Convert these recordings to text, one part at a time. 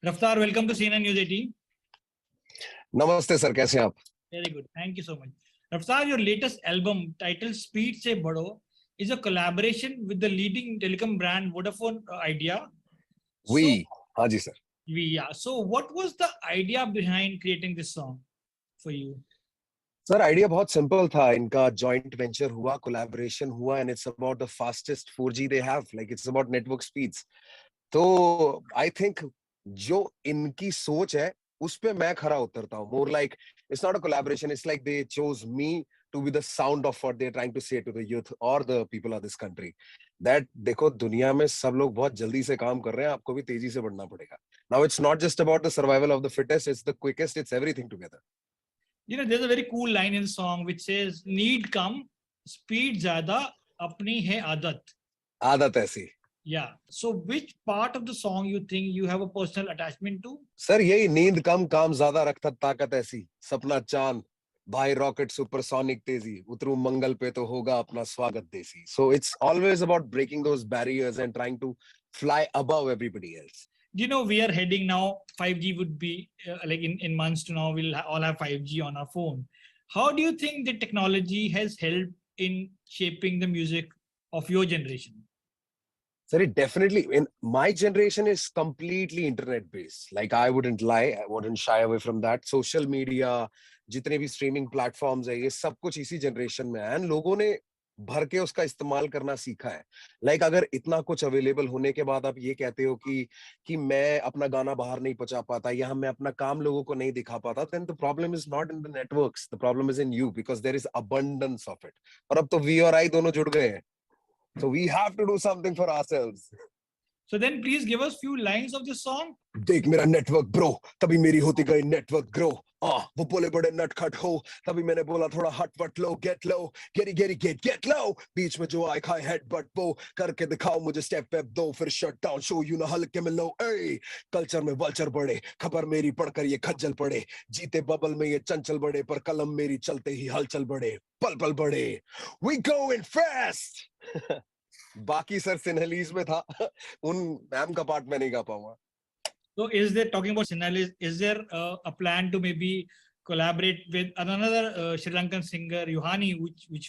Raftaar, welcome to CNN News 18. नमस्ते sir, कैसे हैं आप? Very good, thank you so much. Raftaar, your latest album titled Speed Se Badho is a collaboration with the leading telecom brand Vodafone Idea. हाँ जी sir. So what was the idea behind creating this song for you? Sir idea बहुत simple था. इनका joint venture हुआ, collaboration हुआ, and it's about the fastest 4G they have, like it's about network speeds. तो I think जो इनकी सोच है उस पे मैं खरा उतरता हूँ. More like it's not a collaboration, it's like they chose me to be the sound of what they are trying to say to the youth और the people of this country. That देखो, दुनिया में सब लोग बहुत जल्दी से काम कर रहे हैं, आपको भी तेजी से बढ़ना पड़ेगा. Now it's not just about the survival of the fittest, it's the quickest, it's everything together. You know, there's a very cool line in the song which says, "Need come, speed ज़्यादा, अपनी है आदत." आदत ऐसी. Yeah. So which part of the song you think you have a personal attachment to? Sir यही, नींद कम काम ज्यादा रखता ताकत ऐसी, सपना चांद भाई रॉकेट सुपरसोनिक तेजी, उतरू मंगल पे तो होगा अपना स्वागत देसी. So it's always about breaking those barriers and trying to fly above everybody else. You know, we are heading now, 5G would be like in months to now, we'll all have 5G on our phone. How do you think the technology has helped in shaping the music of your generation? Sir, it definitely, in my generation is completely internet based. Like I wouldn't lie, I wouldn't shy away from that. Social media, जितने भी streaming platforms है, ये सब कुछ इसी generation में है, and लोगों ने भर के उसका इस्तेमाल करना सीखा है. लाइक अगर इतना कुछ अवेलेबल होने के बाद आप ये कहते हो कि मैं अपना गाना बाहर नहीं पहुंचा पाता या मैं अपना काम लोगों को नहीं दिखा पाता, then the problem is not in the networks, the problem is in you, because there is abundance of it. और अब तो वी और आई दोनों जुड़ गए हैं, so we have to do something for ourselves. So then please give us few lines of this song. देख मेरा नेटवर्क ब्रो, तभी मेरी होती गई नेटवर्क ग्रो. वो बोले बड़े नटखट हो, तभी मैंने बोला थोड़ा हट वट लो, गेट लो, गेट लो. बीच में जो आए खाए हेड बट वो करके दिखाओ मुझे स्टेप वेप दो, फिर शट डाउन शो यू ना हल्के में लो. ए कल्चर में वल्चर बड़े, खबर मेरी पढ़कर ये खज्जल पड़े, जीते बबल में ये चंचल बड़े, पर कलम मेरी चलते ही हलचल बड़े, पल पल बड़े. We going fast. बाकी सर सिन्हलीज में था, उन मैम का पार्ट मैं नहीं गा पाऊंगा. So is there, talking about Sinhalese, is there a plan to maybe collaborate with another Sri Lankan singer, Yuhani,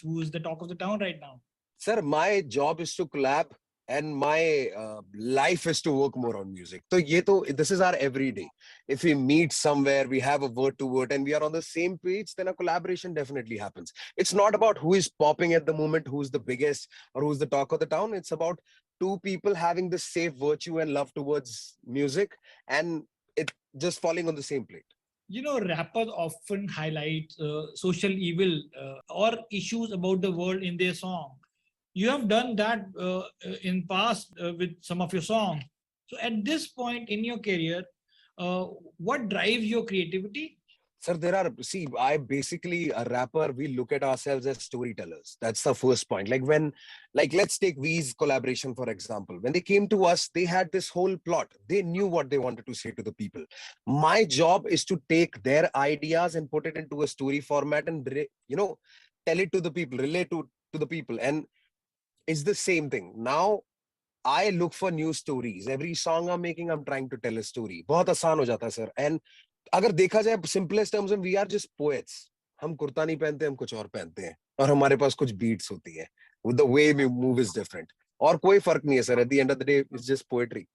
who is the talk of the town right now? Sir, my job is to collab and my life is to work more on music. So this is our everyday. If we meet somewhere, we have a word to word and we are on the same page, then a collaboration definitely happens. It's not about who is popping at the moment, who's the biggest or who's the talk of the town. It's about two people having the safe virtue and love towards music and it just falling on the same plate. You know, rappers often highlight social evil or issues about the world in their song. You have done that in past with some of your songs. So at this point in your career, what drives your creativity? Sir, I basically, a rapper, we look at ourselves as storytellers. That's the first point. Like let's take V's collaboration, for example. When they came to us, they had this whole plot. They knew what they wanted to say to the people. My job is to take their ideas and put it into a story format and, tell it to the people, relate to the people. And it's the same thing. Now, I look for new stories. Every song I'm making, I'm trying to tell a story. बहुत आसान हो जाता है, sir. And अगर देखा जाए simplest terms में, we are just poets. हम कुर्ता नहीं पहनते, हम कुछ और पहनते हैं और हमारे पास कुछ beats होती है. The way we move is different. और कोई फर्क नहीं है, sir. At the end of the day, it's just poetry.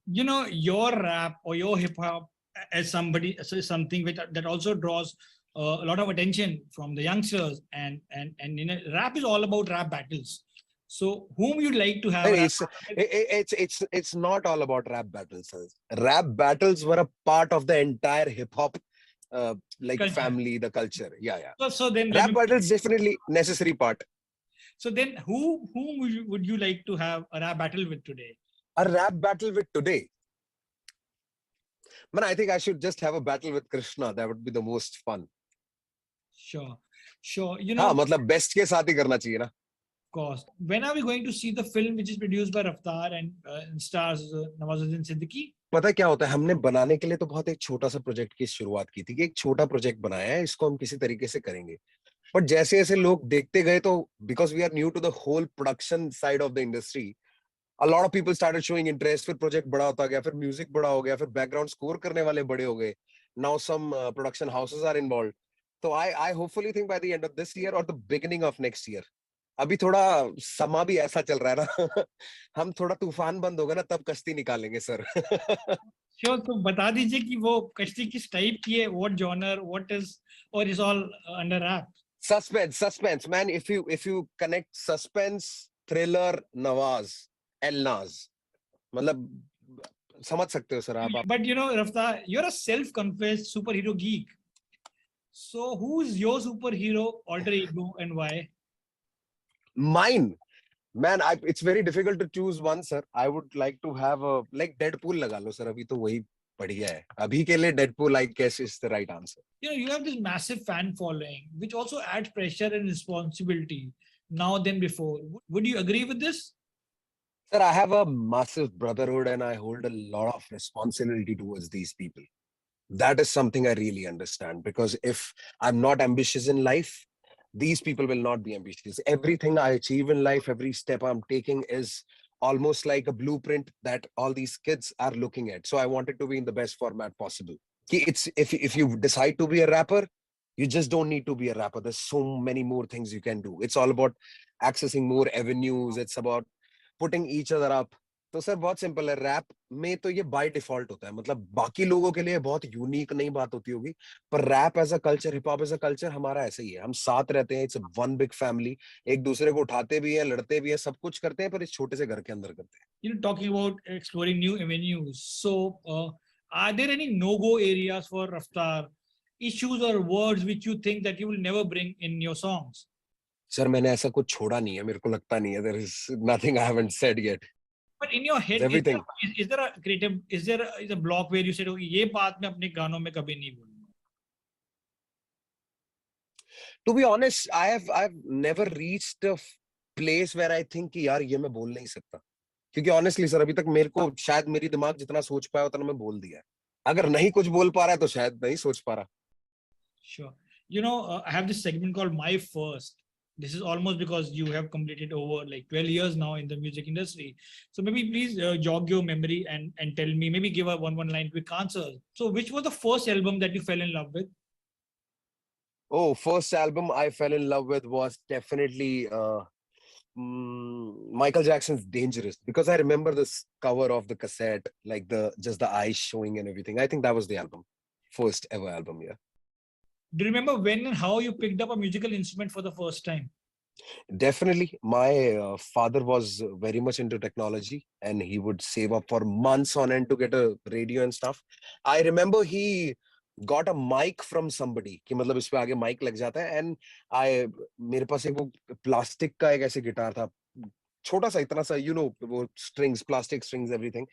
You know, your rap or your hip hop as something that also draws a lot of attention from the youngsters, and you know, rap is all about rap battles. So whom you'd like to have? It's not all about rap battles. Rap battles were a part of the entire hip hop culture. Family, the culture. Yeah. So then rap battles definitely necessary part. So then whom would you like to have a rap battle with today? A rap battle with today? Man, I think I should just have a battle with Krishna. That would be the most fun. Sure. You know, मतलब best के साथ ही करना चाहिए ना. Course. When are we going to see the film which is produced by Raftaar and stars Nawazuddin Siddiqui? पता क्या होता है, हमने बनाने के लिए तो बहुत एक छोटा सा प्रोजेक्ट की शुरुआत की थी कि एक छोटा प्रोजेक्ट बनाया है, इसको हम किसी तरीके से करेंगे. बट जैसे जैसे लोग देखते गए तो because we are new to the whole production side of the industry, A lot of people started showing interest, फिर project बड़ा होता गया, फिर music बड़ा हो गया, फिर background score करने वाले बड़े हो गए. Now some production houses are involved. So I hopefully think by the end of this year or the beginning of next year. अभी थोड़ा समा भी ऐसा चल रहा है ना. हम थोड़ा तूफान बंद होगा ना तब कश्ती निकालेंगे सर. श्योर, तो बता दीजिए कि वो कश्ती किस टाइप की है, व्हाट जॉनर, व्हाट इज, और is all under rap. Suspense, man. If you connect suspense, thriller, Nawaz, El Naz, मतलब समझ सकते हो सर आप. But you know, Raftaar, you're a self-confessed superhero geek. So who's your superhero alter ego and why? Mine, man. It's very difficult to choose one, sir. I would like to have a like Deadpool लगा लो sir. अभी तो वही बढ़िया है. अभी के लिए Deadpool, I guess, is the right answer. You know, you have this massive fan following, which also adds pressure and responsibility now than before. Would you agree with this? Sir, I have a massive brotherhood and I hold a lot of responsibility towards these people. That is something I really understand, because if I'm not ambitious in life, these people will not be ambitious. Everything I achieve in life, every step I'm taking is almost like a blueprint that all these kids are looking at. So I want it to be in the best format possible. It's if you decide to be a rapper, you just don't need to be a rapper. There's so many more things you can do. It's all about accessing more avenues. It's about putting each other up. तो sir बहुत simple है. Rap में तो ये by default होता है. मतलब बाकी लोगों के लिए बहुत यूनिक नई बात होती होगी, पर rap as a culture, hip hop as a culture हमारा ऐसा ही है. हम साथ रहते हैं. It's one big family. एक दूसरे को उठाते भी हैं, लड़ते भी हैं, सब कुछ करते हैं, पर इस छोटे से घर के अंदर करते हैं. You know, talking about exploring new avenues. So, are there any no-go areas for Raftaar, issues or words which you think that you will never bring in your songs? Sir मैंने ऐसा कुछ छोड़ा नहीं है. मेरे को लगता नहीं है. There is nothing I haven't said yet. But in your head, Everything. is there a creative, is a block where you said, okay, ये बात मैं अपने गानों में कभी नहीं बोलूंगा? To be honest, I've never reached a place where I think कि यार ये मैं बोल नहीं सकता. क्योंकि honestly सर अभी तक मेरे को शायद मेरी दिमाग जितना सोच पाया उतना मैं बोल दिया है. अगर नहीं कुछ बोल पा रहा है तो शायद नहीं सोच पा रहा. Sure. You know, I have this segment called My First. This is almost because you have completed over like 12 years now in the music industry. So maybe please jog your memory and tell me, maybe give a one line quick answer. So which was the first album that you fell in love with? Oh, first album I fell in love with was definitely Michael Jackson's Dangerous, because I remember this cover of the cassette, like just the eyes showing and everything. I think that was the album. First ever album, yeah. Do you remember when and how you picked up a musical instrument for the first time? Definitely. My father was very much into technology and he would save up for months on end to get a radio and stuff. I remember he got a mic from somebody कि मतलब इस पे आगे mic लग जाता है, and मेरे पास एक वो प्लास्टिक का एक ऐसे गिटार था, छोटा सा, इतना सा, you know, वो strings, plastic strings, everything,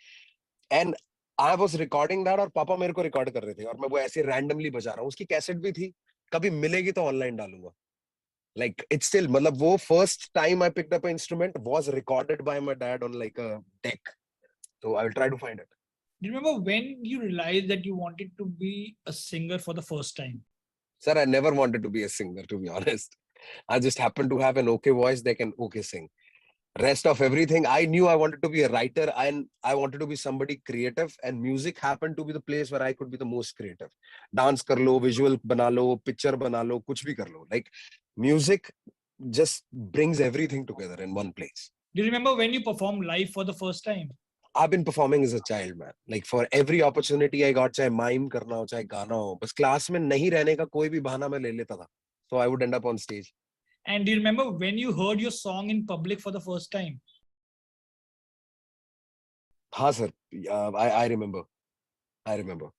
and I was recording that और पापा मेरे को रिकॉर्ड कर रहे थे और मैं वो ऐसे randomly बजा रहा हूँ. उसकी कैसेट भी थी. कभी मिलेगी तो ऑनलाइन डालूंगा. Like it's still, मतलब वो first time I picked up an instrument was recorded by my dad on like a deck. So I will try to find it. Do you remember when you realized that you wanted to be a singer for the first time? Sir, I never wanted to be a singer, to be honest. I just happened to have an okay voice that can okay sing. Rest of everything, I knew I wanted to be a writer and I wanted to be somebody creative, and music happened to be the place where I could be the most creative. Dance kar lo, visual bana lo, picture bana lo, kuch bhi kar lo. Like music just brings everything together in one place. Do you remember when you performed live for the first time? I've been performing as a child, man. Like for every opportunity I got, चाहे mime करना हो, चाहे गाना हो, बस class में नहीं रहने का कोई भी बहाना मैं ले लेता था. So I would end up on stage. And do you remember when you heard your song in public for the first time? हाँ sir, I remember. I remember.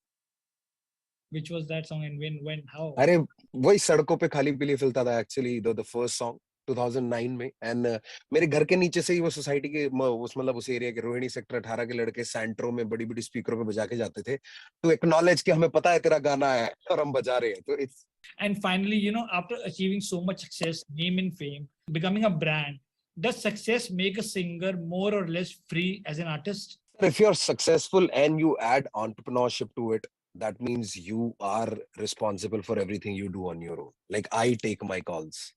Which was that song and when, how? अरे वही सड़कों पे खाली पीली फिरता था, actually the first song 2009 में, and मेरे घर के नीचे से ही वो सोसाइटी के उस मतलब उस एरिया के रोहिणी सेक्टर 18 के लड़के सैंट्रो में बड़ी बड़ी स्पीकरों पे बजा के जाते थे to acknowledge कि हमें पता है तेरा गाना है और हम बजा रहे हैं. तो it's. And finally, you know, after achieving so much success, name and fame, becoming a brand, does success make a singer more or less free as an artist? If you're successful and you add entrepreneurship to it, that means you are responsible for everything you do on your own. Like I take my calls.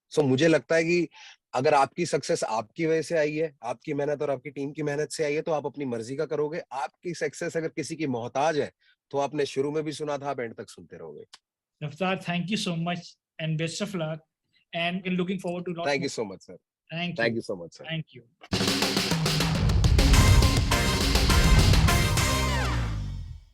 So मुझे लगता है कि अगर आपकी success आपकी वजह से आई है, आपकी मेहनत और आपकी टीम की मेहनत से आई है, तो आप अपनी मर्जी का करोगे। आपकी सक्सेस अगर किसी की मोहताज है, तो आपने शुरू में भी सुना था, आप एंड तक सुनते रहोगे। Raftaar, thank you so much and best of luck. And looking forward to a lot thank more. You so much sir. Thank thank you. You so much sir. Thank you.